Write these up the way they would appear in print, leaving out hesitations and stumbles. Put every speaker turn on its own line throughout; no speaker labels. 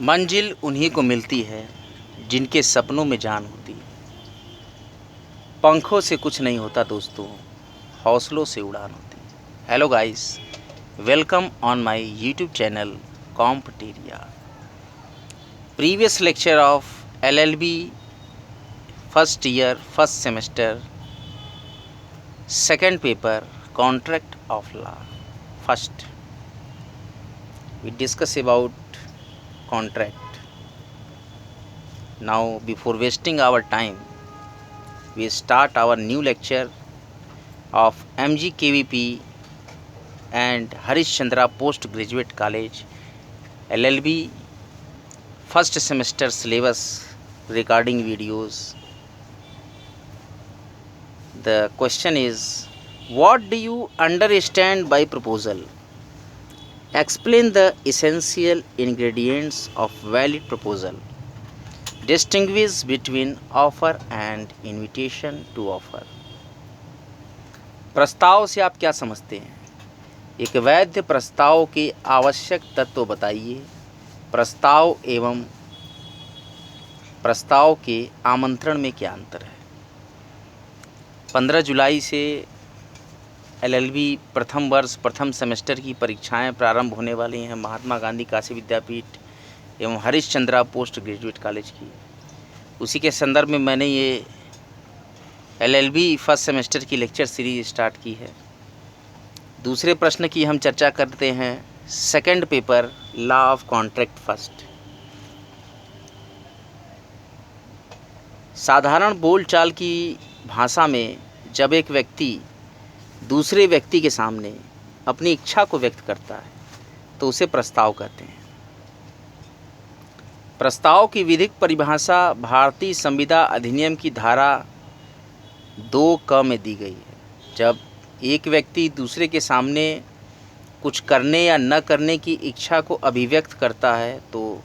मंजिल उन्हीं को मिलती है जिनके सपनों में जान होती है। पंखों से कुछ नहीं होता दोस्तों, हौसलों से उड़ान होती है। Hello guys, welcome on my YouTube channel कॉम्पटेरिया। Previous lecture of LLB first year first semester second paper contract of law. First we discuss about contract. Now before wasting our time, we start our new lecture of MGKVP and Harish Chandra Postgraduate College LLB first semester syllabus regarding videos. The question is, what do you understand by proposal? Explain the essential ingredients of valid proposal. Distinguish between offer and invitation to offer. प्रस्ताव से आप क्या समझते हैं? एक वैध प्रस्ताव के आवश्यक तत्व बताइए। प्रस्ताव एवं प्रस्ताव के आमंत्रण में क्या अंतर है? 15 जुलाई से LLB प्रथम वर्ष प्रथम सेमेस्टर की परीक्षाएं प्रारंभ होने वाली हैं। महात्मा गांधी काशी विद्यापीठ एवं Harish Chandra post graduate college की, उसी के संदर्भ में मैंने ये LLB फर्स्ट सेमेस्टर की लेक्चर सीरीज स्टार्ट की है। दूसरे प्रश्न की हम चर्चा करते हैं। Second paper law of contract first. साधारण बोलचाल की भाषा में जब एक व्यक्ति दूसरे व्यक्ति के सामने अपनी इच्छा को व्यक्त करता है तो उसे प्रस्ताव कहते हैं। प्रस्ताव की विधिक परिभाषा भारतीय संविदा अधिनियम की धारा 2 में दी गई है। जब एक व्यक्ति दूसरे के सामने कुछ करने या न करने की इच्छा को अभिव्यक्त करता है तो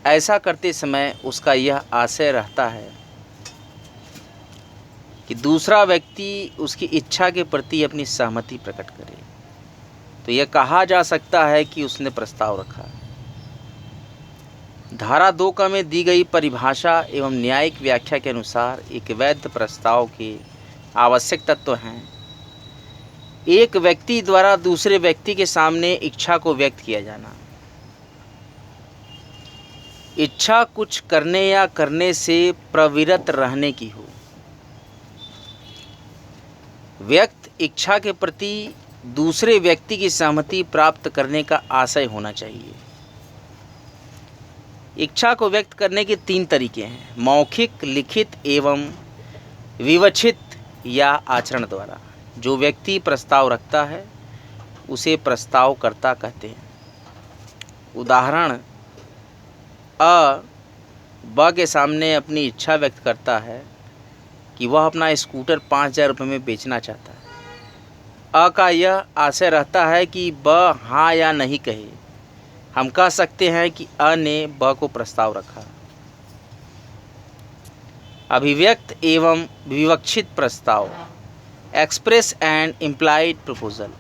ऐसा करते समय उसका यह आशय रहता है कि दूसरा व्यक्ति उसकी इच्छा के प्रति अपनी सहमति प्रकट करे, तो यह कहा जा सकता है कि उसने प्रस्ताव रखा। धारा 2 में दी गई परिभाषा एवं न्यायिक व्याख्या के अनुसार एक वैध प्रस्ताव के आवश्यक तत्व हैं। एक व्यक्ति द्वारा दूसरे व्यक्ति के सामने इच्छा को व्यक्त किया जाना। इच्छा कुछ करने या करने से प्रवृत्त रहने की हो। व्यक्त इच्छा के प्रति दूसरे व्यक्ति की सहमति प्राप्त करने का आशय होना चाहिए। इच्छा को व्यक्त करने के 3 तरीके हैं: मौखिक, लिखित एवं विवक्षित या आचरण द्वारा। जो व्यक्ति प्रस्ताव रखता है उसे प्रस्तावकर्ता कहते हैं। उदाहरण, ब के सामने अपनी इच्छा व्यक्त करता है कि वह अपना स्कूटर 5,000 रुपये में बेचना चाहता है। का यह आशय रहता है कि ब हाँ या नहीं कहे। हम कह सकते हैं कि ने ब को प्रस्ताव रखा। अभिव्यक्त एवं विवक्षित प्रस्ताव, एक्सप्रेस एंड इम्प्लाइड प्रपोजल।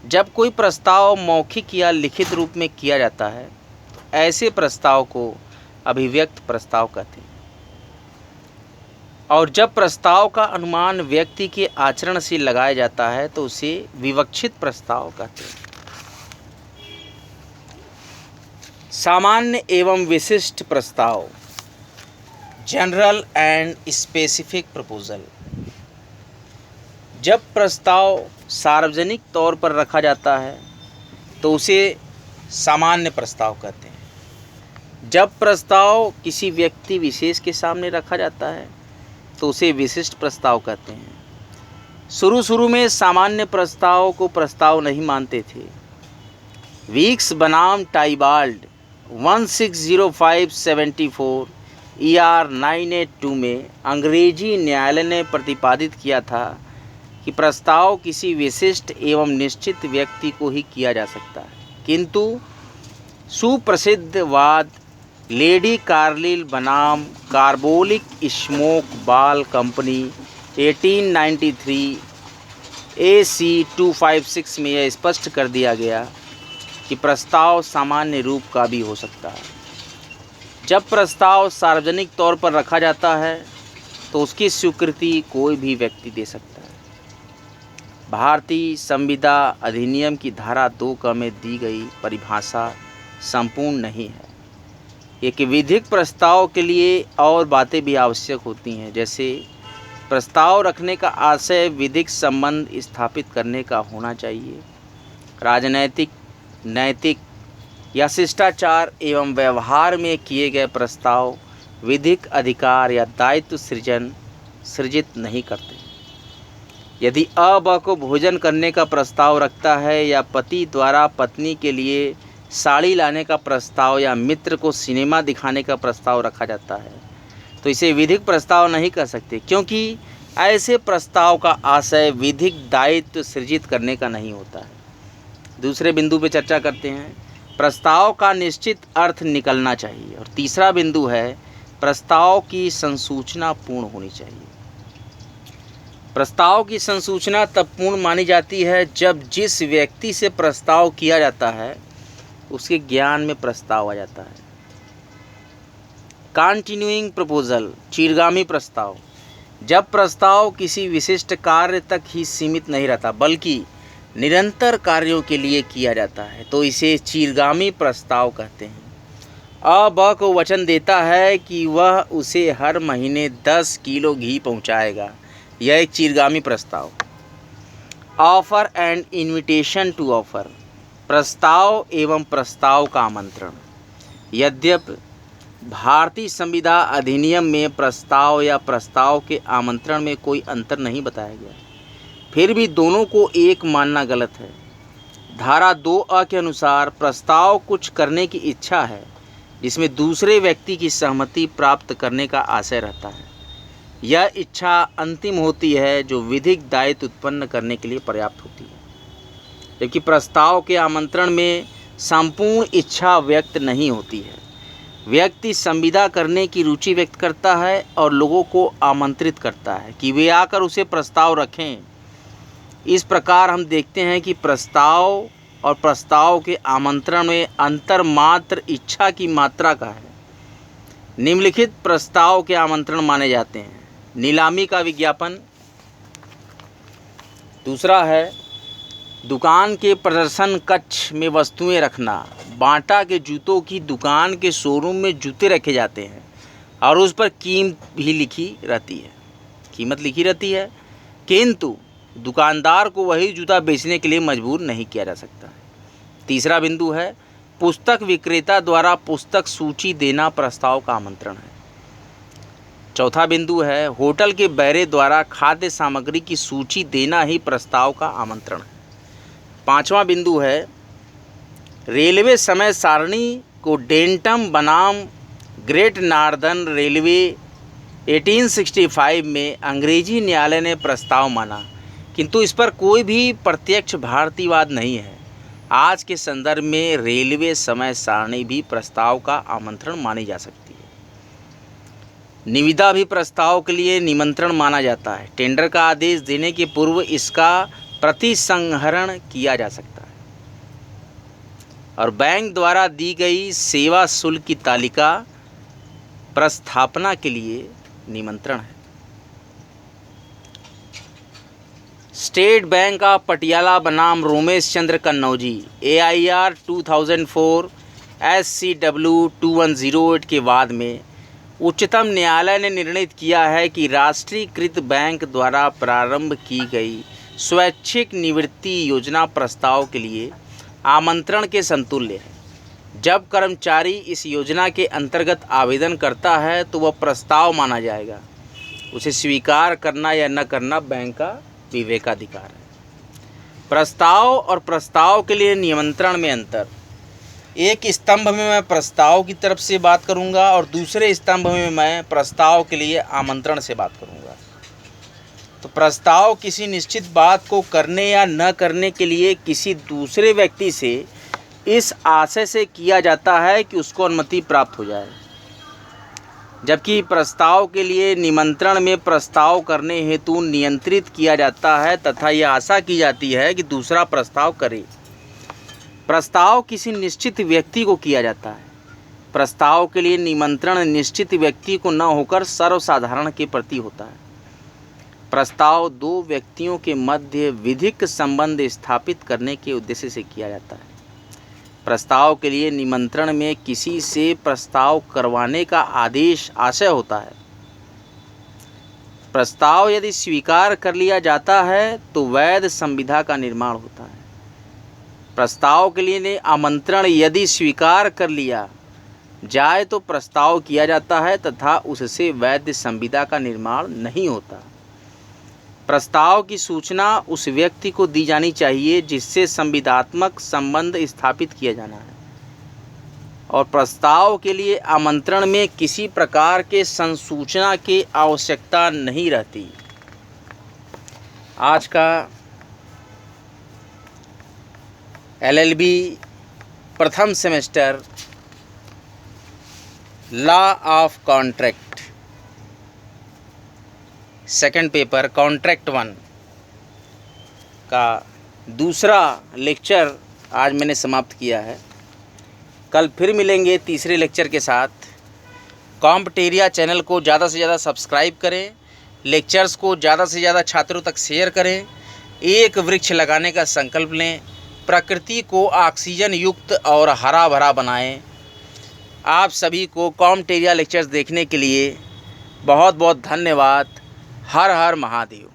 जब कोई प्रस्ताव मौखिक या लिखित रूप में किया जाता है तो ऐसे प्रस्ताव को अभिव्यक्त प्रस्ताव कहते हैं। और जब प्रस्ताव का अनुमान व्यक्ति के आचरण से लगाया जाता है तो उसे विवक्षित प्रस्ताव कहते हैं। सामान्य एवं विशिष्ट प्रस्ताव, जनरल एंड स्पेसिफिक प्रपोजल। जब प्रस्ताव सार्वजनिक तौर पर रखा जाता है तो उसे सामान्य प्रस्ताव कहते हैं। जब प्रस्ताव किसी व्यक्ति विशेष के सामने रखा जाता है तो उसे विशिष्ट प्रस्ताव कहते हैं। शुरू में सामान्य प्रस्ताव को प्रस्ताव नहीं मानते थे। वीक्स बनाम टाइबाल्ड 1605/74 ER 982 में अंग्रेजी न्यायालय ने प्रतिपादित किया था कि प्रस्ताव किसी विशिष्ट एवं निश्चित व्यक्ति को ही किया जा सकता है, किंतु सुप्रसिद्ध वाद लेडी कार्लिल बनाम कार्बोलिक स्मोक बाल कंपनी 1893 AC 256 में यह स्पष्ट कर दिया गया कि प्रस्ताव सामान्य रूप का भी हो सकता है। जब प्रस्ताव सार्वजनिक तौर पर रखा जाता है तो उसकी स्वीकृति कोई भी व्यक्ति दे सकता है। भारतीय संविदा अधिनियम की धारा 2 क में दी गई परिभाषा संपूर्ण नहीं है। एक विधिक प्रस्ताव के लिए और बातें भी आवश्यक होती हैं, जैसे प्रस्ताव रखने का आशय विधिक संबंध स्थापित करने का होना चाहिए, राजनैतिक, नैतिक या शिष्टाचार एवं व्यवहार में किए गए प्रस्ताव विधिक अधिकार या दायित्व सृजित नहीं करते। यदि अ ब को भोजन करने का प्रस्ताव रखता है या पति द्वारा पत्नी के लिए साड़ी लाने का प्रस्ताव या मित्र को सिनेमा दिखाने का प्रस्ताव रखा जाता है तो इसे विधिक प्रस्ताव नहीं कर सकते, क्योंकि ऐसे प्रस्ताव का आशय विधिक दायित्व सृजित करने का नहीं होता है। दूसरे बिंदु पे चर्चा करते हैं, प्रस्ताव का निश्चित अर्थ निकलना चाहिए। और तीसरा बिंदु है, प्रस्ताव की संसूचना पूर्ण होनी चाहिए। प्रस्ताव की संसूचना तब पूर्ण मानी जाती है जब जिस व्यक्ति से प्रस्ताव किया जाता है उसके ज्ञान में प्रस्ताव आ जाता है। कंटिन्यूइंग प्रपोजल, चीरगामी प्रस्ताव, जब प्रस्ताव किसी विशिष्ट कार्य तक ही सीमित नहीं रहता बल्कि निरंतर कार्यों के लिए किया जाता है तो इसे चीरगामी प्रस्ताव कहते हैं। अ ब को वचन देता है कि वह उसे हर महीने 10 किलो घी पहुंचाएगा, यह एक चीरगामी प्रस्ताव। Offer and invitation to offer, प्रस्ताव एवं प्रस्ताव का आमंत्रण। यद्यपि भारतीय संविदा अधिनियम में प्रस्ताव या प्रस्ताव के आमंत्रण में कोई अंतर नहीं बताया गया, फिर भी दोनों को एक मानना गलत है। धारा 2A के अनुसार प्रस्ताव कुछ करने की इच्छा है जिसमें दूसरे व्यक्ति की सहमति प्राप्त करने का आशय रहता है। यह इच्छा अंतिम होती है जो विधिक दायित्व उत्पन्न करने के लिए पर्याप्त होती है, जबकि प्रस्ताव के आमंत्रण में संपूर्ण इच्छा व्यक्त नहीं होती है। व्यक्ति संविदा करने की रुचि व्यक्त करता है और लोगों को आमंत्रित करता है कि वे आकर उसे प्रस्ताव रखें। इस प्रकार हम देखते हैं कि प्रस्ताव और प्रस्ताव के आमंत्रण में अंतर मात्र इच्छा की मात्रा का है। निम्नलिखित प्रस्ताव के आमंत्रण माने जाते हैं, नीलामी का विज्ञापन, दूसरा है दुकान के प्रदर्शन कक्ष में वस्तुएं रखना। बाटा के जूतों की दुकान के शोरूम में जूते रखे जाते हैं और उस पर कीमत भी लिखी रहती है, किंतु दुकानदार को वही जूता बेचने के लिए मजबूर नहीं किया जा सकता। तीसरा बिंदु है पुस्तक विक्रेता द्वारा पुस्तक सूची देना प्रस्ताव का आमंत्रण है। चौथा बिंदु है होटल के बैरे द्वारा खाद्य सामग्री की सूची देना ही प्रस्ताव का आमंत्रण है। पांचवा बिंदु है रेलवे समय सारणी को डेंटम बनाम ग्रेट नॉर्दर्न रेलवे 1865 में अंग्रेजी न्यायालय ने प्रस्ताव माना, किंतु इस पर कोई भी प्रत्यक्ष भारतीयवाद नहीं है। आज के संदर्भ में रेलवे समय सारणी भी प्रस्ताव का आमंत्रण मानी जा सकती है। निविदा भी प्रस्ताव के लिए निमंत्रण माना जाता है। टेंडर का आदेश देने के पूर्व इसका प्रतिसंहरण किया जा सकता है। और बैंक द्वारा दी गई सेवा शुल्क की तालिका प्रस्थापना के लिए निमंत्रण है। स्टेट बैंक ऑफ पटियाला बनाम रोमेश चंद्र कन्नौजी AIR 2004 SCW 2108 के बाद में उच्चतम न्यायालय ने निर्णित किया है कि राष्ट्रीयकृत बैंक द्वारा प्रारंभ की गई स्वैच्छिक निवृत्ति योजना प्रस्ताव के लिए आमंत्रण के समतुल्य है। जब कर्मचारी इस योजना के अंतर्गत आवेदन करता है तो वह प्रस्ताव माना जाएगा। उसे स्वीकार करना या न करना बैंक का विवेकाधिकार है। प्रस्ताव और प्रस्ताव के लिए निमंत्रण में अंतर। एक स्तंभ में मैं प्रस्ताव की तरफ से बात करूंगा और दूसरे स्तंभ में मैं प्रस्ताव के लिए आमंत्रण से बात करूंगा। तो प्रस्ताव किसी निश्चित बात को करने या न करने के लिए किसी दूसरे व्यक्ति से इस आशय से किया जाता है कि उसको अनुमति प्राप्त हो जाए, जबकि प्रस्ताव के लिए निमंत्रण में प्रस्ताव करने हेतु नियंत्रित किया जाता है तथा यह आशा की जाती है कि दूसरा प्रस्ताव करे। प्रस्ताव किसी निश्चित व्यक्ति को किया जाता है, प्रस्ताव के लिए निमंत्रण निश्चित व्यक्ति को न होकर सर्वसाधारण के प्रति होता है। प्रस्ताव दो व्यक्तियों के मध्य विधिक संबंध स्थापित करने के उद्देश्य से किया जाता है। प्रस्ताव के लिए निमंत्रण में किसी से प्रस्ताव करवाने का आदेश आशय होता है। प्रस्ताव यदि स्वीकार कर लिया जाता है तो वैध संविदा का निर्माण होता है। प्रस्ताव के लिए आमंत्रण यदि स्वीकार कर लिया जाए तो प्रस्ताव किया जाता है तथा उससे वैध संविदा का निर्माण नहीं होता। प्रस्ताव की सूचना उस व्यक्ति को दी जानी चाहिए जिससे संविदात्मक संबंध स्थापित किया जाना है, और प्रस्ताव के लिए आमंत्रण में किसी प्रकार के संसूचना की आवश्यकता नहीं रहती। आज का LLB प्रथम semester law of contract second paper contract 1 का दूसरा लेक्चर आज मैंने समाप्त किया है। कल फिर मिलेंगे तीसरे लेक्चर के साथ। कॉम्पटेरिया चैनल को ज़्यादा से ज़्यादा सब्सक्राइब करें, लेक्चर्स को ज़्यादा से ज़्यादा छात्रों तक शेयर करें, एक वृक्ष लगाने का संकल्प लें, प्रकृति को ऑक्सीजन युक्त और हरा भरा बनाएं। आप सभी को कॉम्पटेरिया लेक्चर्स देखने के लिए बहुत बहुत धन्यवाद। हर हर महादेव।